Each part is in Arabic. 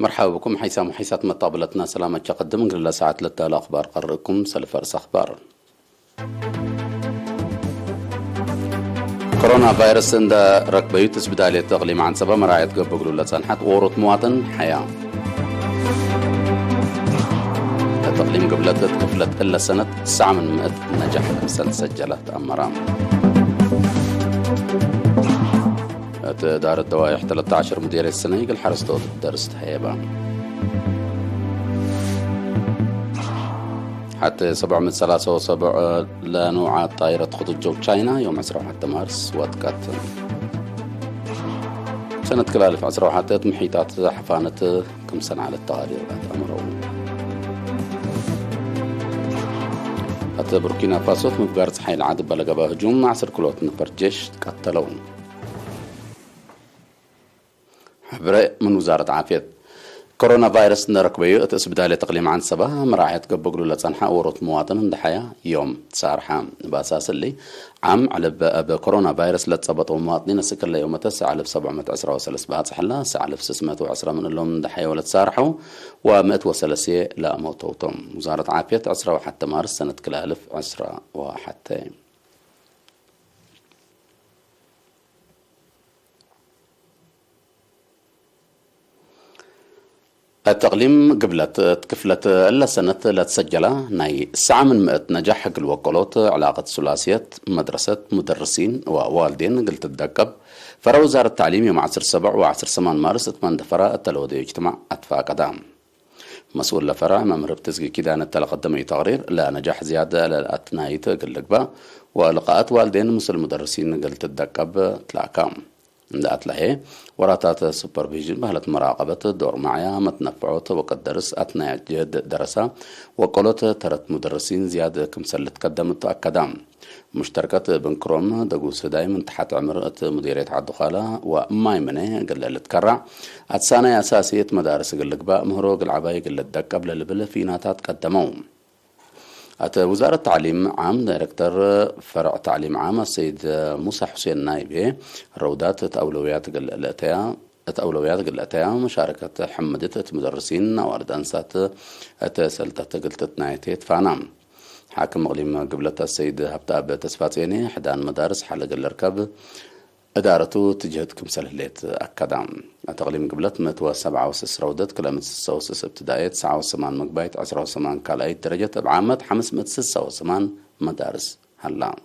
مرحبا بكم حيث محيسات مطابلتنا سلامة تقدم قبل ساعة 3 الأخبار قرركم سلفرس أخبار كورونا فيروس عند ركبيوت اسبدالية تغليم عن سبب مراعية قبل قلولة سنحات ورط مواطن حياة تقليم قبل طفلة إلا سنة 9 من 100 نجاح سجلت أمرام دار الدوائح 13 مدير السنة يقل حرستوت درست هيبان حتى 773 لنوعات طائرة خطوط جوج تشاينا يوم 10 مارس واتكات سنة كلالف 10 محيطات حفانة كم سنة على التغيير أمرو حتى بوركينا فاسو مبقارت حي العدب بلقبا هجوم مع سركلوت نفر جيش تقتلون حبري من وزارة عافية كورونا فيروس نركبيو تسبدالي تقليم عن سبا مراعية قبقلو لتصنحا ورط مواطن دحيا يوم تسارحا بأساس اللي عام على بكورونا فيروس لتصبطوا مواطنين سكر ليوم تسعة على 713 بهات سحلا ساعة على 610 من اللهم دحيا ولا تسارحوا و100 وثلاثية لا موتوتم وزارة عافية 10 وحتى مارس سنة كلالف 10 وحتى التقليم قبلت تكفلت إلا سنة لا تسجلها ناي 9 من 100 نجاح حق الوكولات علاقة ثلاثية مدرسة مدرسين ووالدين قلت الدقب فرا وزارة التعليم يوم 10/7 و10/8 مارس 8 فرا التلودي يجتمع أطفاء قدام مسؤول لفرع ممر بتسقي كدان التلقدمي تقرير لا نجاح زيادة للأتنايت قلقبا ولقاءات والدين مثل المدرسين قلت الدقب تلاكام ندات لهي وراتات سوبرفيجن بهلت مراقبة دور معيا متنفعوت وقد درس أثناء جد درسة وقلت ترت مدرسين زيادة كمسل تقدمت أكدام مشتركة بنكروم دقوس دايما تحت عمرة مديرية عدخالة ومايمنة قل تكرع أتسانة أساسية مدارس قل لقباء مهروق العباية قل الدك قبل اللي في ناتات قدموهم وزارة التعليم عام دايركتور فرع تعليم عام السيد موسى حسين نايبي رودات أولويات قلتها مشاركة حمدة مدرسين وارد أنسات سلطة قلت نايتيت فانام حاكم مغليم قبلة السيد هبتاب تسفاتيني حدان مدارس حلق الاركب إدارته تجهد كمسل الليت أكدام تقليم قبلت 167 رودت كلامة 66 ابتدائية 89 مقبايت 10 كالايت درجة بعامة 586 مدارس هلا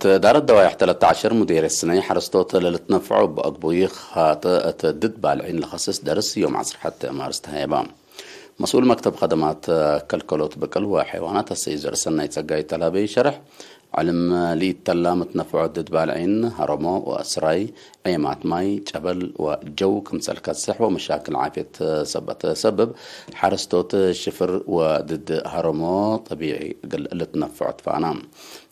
دار الدوائح 13 مدير السنة حرستوت للتنفعوا بأقبويخ هات ضد بالعين لخصص درس يوم 10 حتى مارس هيبان مسؤول مكتب خدمات كلكلوت بقل وحيوانات السيزر سنة يتسقى تلابي شرح علم لي تلام تنفع ضد بالعين هرمو وأسراي عيمات ماي جبل وجو كمسل كالسح ومشاكل عافية سبب حرستوت شفر وضد هرمو طبيعي قل لتنفعت فانام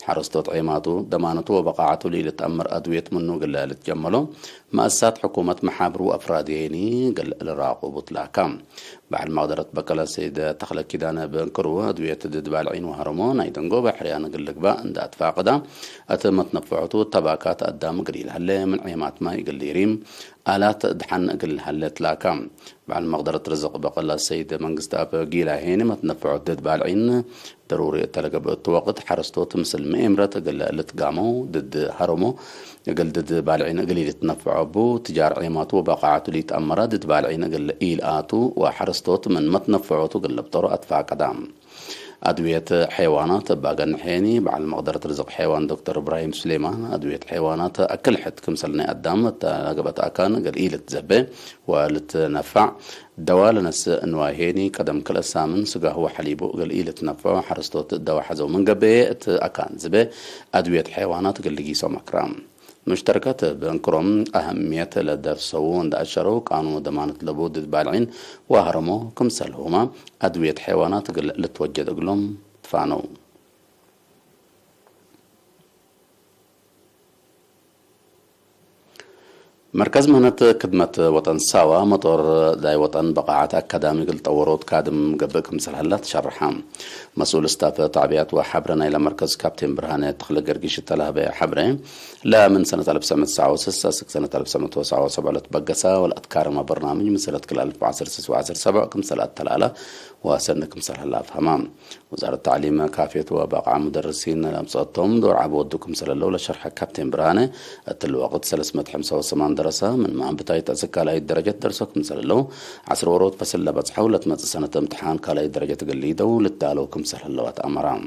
حرستوت عيماتو دمانتو وبقاعتو لي لتأمر أدوية منو قل لتجملو مؤسسات حكومة محابر وأفراديني قل لراقو بطلاكام بعد ما قدرت بكلا سيد تخلق كدانا بنكرو أدوية ضد بالعين وهرمو نايدنقو بحريان قل لقبا اندات فاقدا أتمت نفعتو طباكات قدام قليل هلي من عيمات ما يقل يريم آلات دحن قل هلي تلاكام بعد ما قدرت رزق بقلا السيد منقستاب قيلا هيني متنفعو ضد بالعين ضروري تلقى بوقت حرستو تمثل مئمرة قل لتقامو ضد هرمو قل ضد بالعين قليل يتنفعو بو تجار عيماتو وبقاعتو لي تأمرا ضد بالعين قل إيلآتو وحرستوت من متنفعوتو قل بطرق أدفع قدام أدوية حيوانات باقن حيني بعد المقدرة رزق حيوان دكتور إبراهيم سليمان أدوية حيوانات أكل حد كمسلني قدام تلقبت أكان قل إيلة زبي ولتنفع دواء لنس انواهيني قدم كل سامن سقا هو حليبو قل إيلة نفع حرستوت الدواء حزو من قبي أكان زبي أدوية حيوانات قل لقيسو مكرام مشتركات بانكروم أهمية لدرسون دأشرو قانون ضمانة لبود بالعين وهرمو كمسلهما أدوية حيوانات لتوجد قلهم تفانو مركز مهنة خدمة وطن ساوا مطور داي وطن بقاعات أكاديمي قل طورات كادم قبلكم سلهلات شرحام مسؤول استاف تعبيات وحبرنا إلى مركز كابتن برهانة تخلق قرقيش التلهبة حبرين لا من سنة 1996 سنة 1997 لتبقسا والأذكار ما برنامج من سنة كل 2010 كم سنة التلالة وسنكم سلهلا فهمام وزارة التعليم كافية وبقع مدرسين لمسقطهم دور عبودكم سلالو لشرح كابتن برهانة الوقت 385 درسة من ما بتايت أسكالاي درجة درسكم سلالو 10 ورود فسلة بتصحولة سنة امتحان كالاي درجة قليدو للتالوكم سلالوات أمرام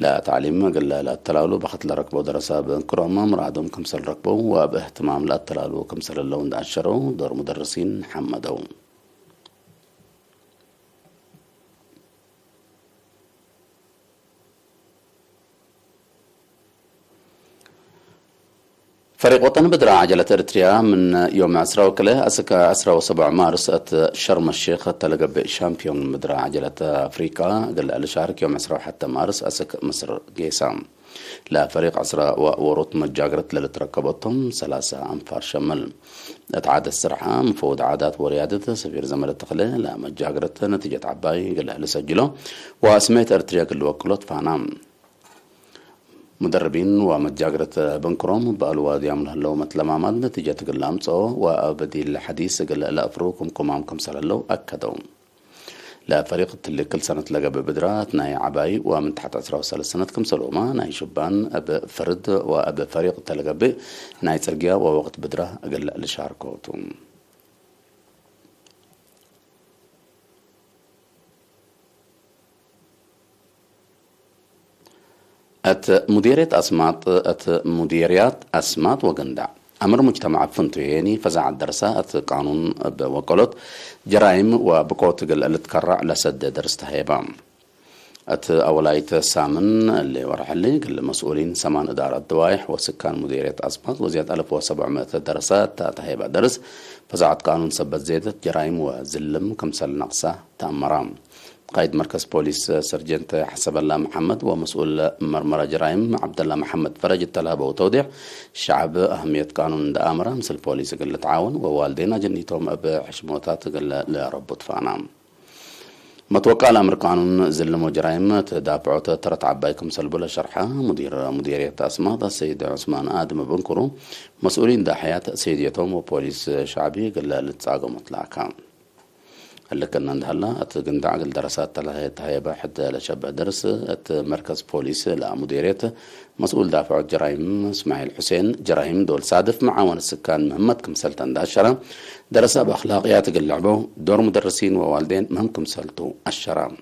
لا تعليم قل لا التلالو بخت لركبو درسا بنكرما مرادهم كمسل ركبو وباهتمام لا التلالو كمسل اللون داشرو دور مدرسين حمدو فريق وطن بدرا عجلة إريتريا من يوم 10 وكله أسكا 17 مارس شرم الشيخ تلقى شامبيون بدرا عجلة أفريقيا قال الشارك يوم 10 حتى مارس أسك مصر قيسام لا فريق 10 وورط مجاجرت للتركبتهم 3 أنفار شمل اتعاد السرعة مفوض عادات وريادة سفير زمل التقلة لا مجاجرت نتيجة عباي قال لسجله واسميت إريتريا قال وكلوت فانام مدربين ومتجاجرة بنكروم بألواد يعملها اللو مثل ما عمل نتيجة قلامصو وبديل الحديث قل لا أفروكم كمامكم سلالو أكدوا لا فريق اللي كل سنة لقى ببدرات ناي عباي ومن تحت 13 سنة كم سلوما ناي شبان أب فرد وأب فريق تلقى ناي ترقيا ووقت بدرة قل لشاركوتهم مديريات مديريات أسمات وقندع أمر مجتمع فنتويني فزع الدرسة قانون بوقلت جرائم وبقوت اللي تكرع لسد درس تهيبام أولايت سامن اللي ورح اللي كل مسؤولين سمان إدارة الدوايح وسكان مديريات أسمات وزيادة 1700 درسات تهيبا درس فزعت قانون سبت زيادة جرائم وزلم كمسل نقصة تأمرام قائد مركز بوليس سرجنت حسب الله محمد ومسؤول مرمرة جرائم عبد الله محمد فرج التلابة وتوضيح الشعب أهمية قانون دامرة مثل بوليس قل تعاون ووالدينا جنيتهم بحشموتات قل لرب طفانا متوقع الأمر قانون زلم وجرائم تدافعوا ترت عبايكم سلبوا شرحة مديرية أسماء السيد عثمان آدم بنكرو مسؤولين دا حياة سيديتهم وبوليس شعبي قل لتساقوا مطلعكا اللي كنا ندهلا اتقند عقل دراسات تهي باحد لشبه درس مركز بوليس لمديريته مسؤول دافع الجرائم اسماعيل حسين جرائم دول صادف معاون السكان محمد كمسلتن داشرة درسة بأخلاقيات اللعبة دور مدرسين ووالدين مهم كمسلتو الشرام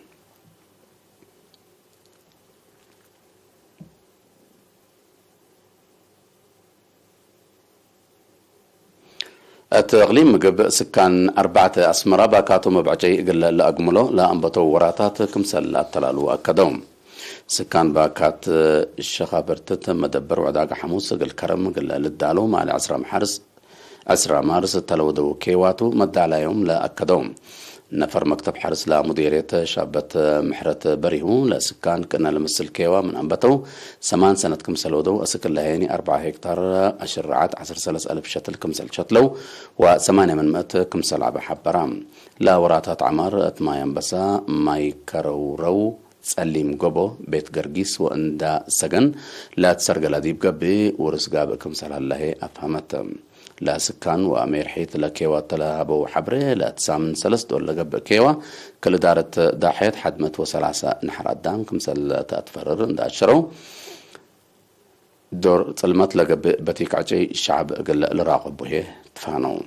التغليم مجب سكان 4 أسمرة باكاتو مبعجي قل لأقملو لا أنبتو وراتات كمسل التلالو أكدوم سكان باكات الشخابرتت مدبر وعداق حموس قل كرم قل للدالو مع 10 مارس التلودو كيواتو مد على يوم لا أكدوم نفر مكتب حرس لا مديرية شابة محرة بريهو لسكان كنا لمسل كيوا من أنبتو 8 سنة كمسل ودو أسكن لهيني 4 هكتار أشرعات 10,000 شتل كمسل شتلو و8 من 100 كمسل عبا حبرام لا وراتات عمار ما ينبسا ما يكرورو تسليم قبو بيت قرقيس واندا سجن لا تسرق لديب قبي ورس قابل كمسل الله أفهمت لا سكان وأمير حيث لكيوا تلاهبو حبره لا تسامن سلس ولا قبل كيوا كل دارت داحيت حدمت وسلاسة نحر الدام كمسل تأتفرر دا شرو دور تلمت لقبل بتيك عجي الشعب قل لراقب به تفانو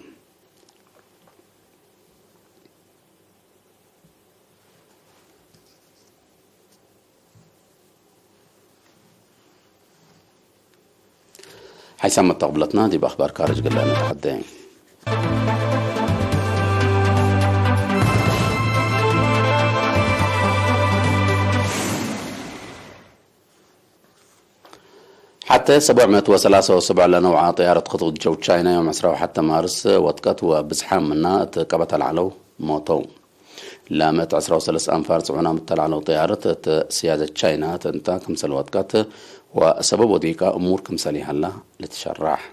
حيسمى تقبلتنا دي بأخبار كارج قلنا نتحدين حتى 773 لنوع طيارة خطوط جو تشاينا يوم 10 حتى مارس وطقت وبزحام منها تقبت العلو موتو لامت 13 أنفار صعونا متلعنو طيارة سيادة تشاينا تنتا كمسل وطقت وسبب وديك أمور كمسلي هلا لتشرح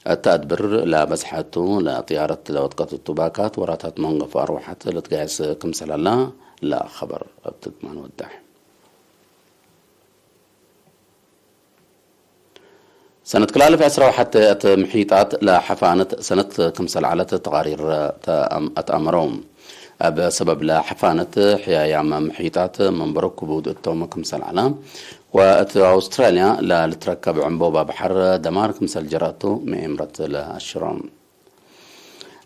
التدبر لا بزحته لا طيارة لوطقة الطباكات وراتات منغف أروحات لتقايس كمسل الله لا خبر بتضمن ودح سنة كلالف عسرة حتى محيطات لا حفانت سنة كمسل على تقارير أتأمرهم بسبب لا حفانة حياة محيطات من برك بود التوم كمسل علام وأستراليا لا لتركب عنبوبة بحر دمار كمسل جراتو مئمرة للشرام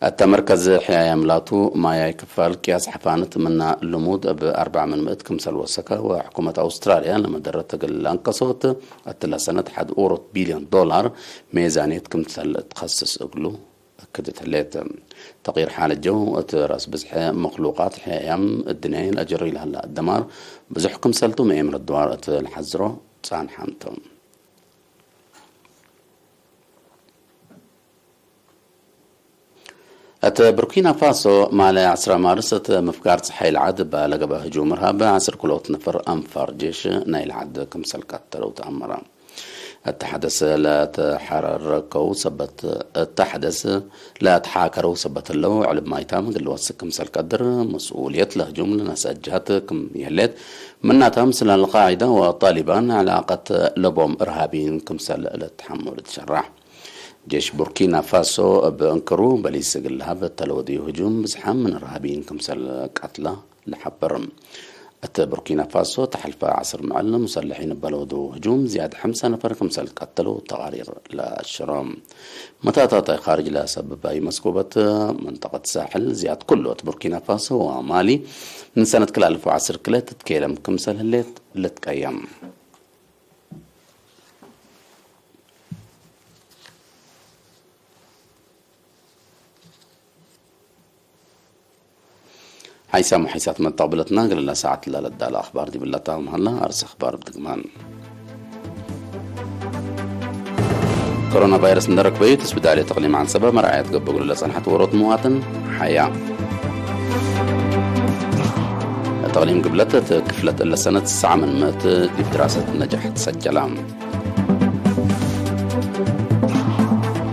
التمركز حياة ملاتو ما يكفل كياس حفانة من اللمود ب400 كمسل وسكة وحكومة أستراليا لما درت الانقصوت أتلا سنة حد أورو بليون دولار ميزانية كمسل تخصص أقلو أكدت هليت تغيير حال الجو راس بزح مخلوقات حيام الدنيا الأجري لها الدمار بزحكم سلتو مئمر الدوار الحزرو صان حامتهم بوركينا فاسو مالي عسرة مارست مفكار صحي العاد بلقب هجوم إرهاب عسر كلوت نفر أنفار جيش نايل عاد كمسل كتلو تأمرا التحدث لا تحركوا سبت التحدث لا تحاكروا سبت اللو علم ما يتام قلوا كمسل قدر مسؤولية لهجوم لناس أجهاتكم يهلت منها تمثل القاعدة وطالبان علاقة لبوم إرهابيين كمسل للتحمل تشرح جيش بوركينا فاسو بأنكرو بليس قلها بالتلودي هجوم بزحام من إرهابيين كمسل قتلة لحبرم بوركينا فاسو تحلف عصر معلم مسلحين بلودو هجوم زيادة 5 نفر كمسل قتلوا تقارير للشرام متى تاطي خارج لا سبب أي مسكوبة منطقة الساحل زياد كله بوركينا فاسو ومالي من سنة كل 1010 كلا تتكلم كمسل هليت لتقيم حيسام وحيسات من طابلتنا قال لنا ساعة لا لدى الأخبار دي بالله تاهم هلا أرس أخبار بدقمان كورونا فيروس ندرك بيت تسبد عليه تقليم عن سبب مرعية قبل الله صنحة ورط مواطن حياة التقليم قبلته كفلت إلا سنة 9 من مات دي بدراسة نجحت سجلام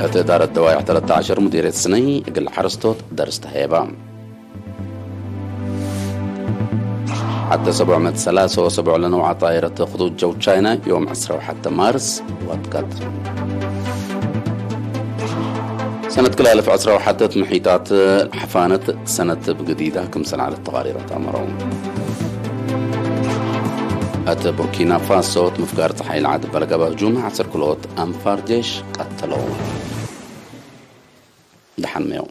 إدارة الدوايع 13 مديرية السني قل حرستوت درست هيبام حتى 773 لنوع طائرة خطوط جو تشاينا يوم 10 وحتى مارس واتقد سنة كل 1010 وحتى محيطات حفانة سنة بجديدة كم سنة على التقارير تأمرون بوركينا فاسو مفكار تحيي العاد بلقبة هجوم عسر كلوت أنفار جيش قتلوا دحن ميو